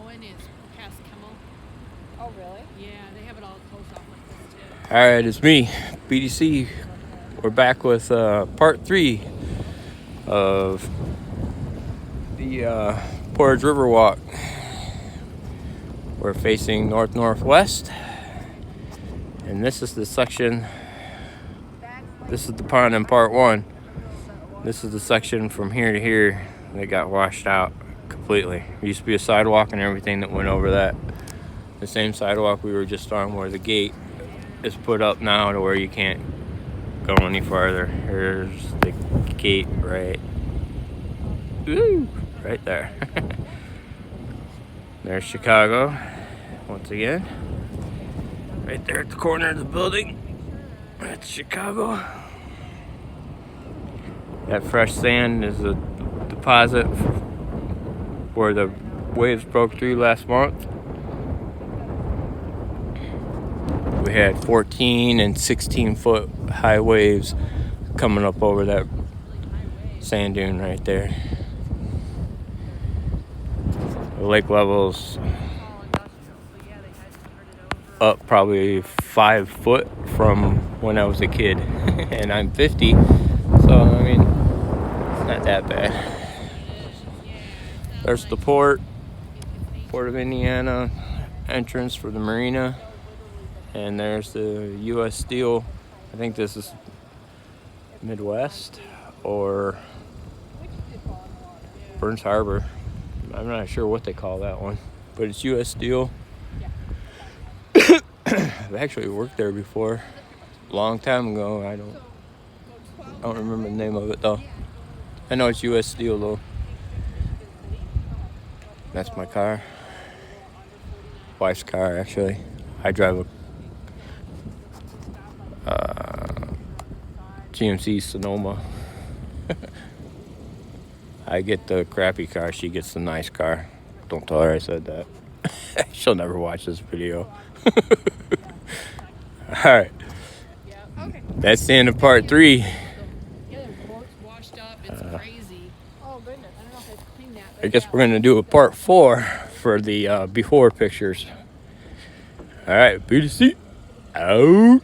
going is past Kimmel. Oh, really? Yeah, they have it all closed off like this too. All right, it's me, BDC. We're back with part 3 of the Portage River walk. We're facing north-northwest, and this is the section. This is the pond in part 1. This is the section from here to here that got washed out completely. There used to be a sidewalk and everything that went over that. The same sidewalk we were just on, where the gate is put up now to where you can't go any farther. Here's the gate right there. There's Chicago once again, right there at the corner of the building. That's Chicago. That fresh sand is a deposit where the waves broke through last month. We had 14 and 16 foot high waves coming up over that sand dune right there. The lake level's up probably 5 foot from when I was a kid. And I'm 50, so I mean, it's not that bad. There's the Port of Indiana entrance for the marina. And there's the U.S. Steel. I think this is Midwest or Burns Harbor. I'm not sure what they call that one, but it's U.S. Steel. I've actually worked there before, a long time ago. I don't remember the name of it though. I know it's U.S. Steel though. That's my car. Wife's car, actually. I drive a GMC Sonoma. I get the crappy car, she gets the nice car. Don't tell her I said that. She'll never watch this video. Alright. That's the end of part 3. Yeah, the boat's washed up. It's crazy. Oh, goodness. I don't know if they've cleaned that. I guess we're going to do a part 4 for the before pictures. Alright, BDC out.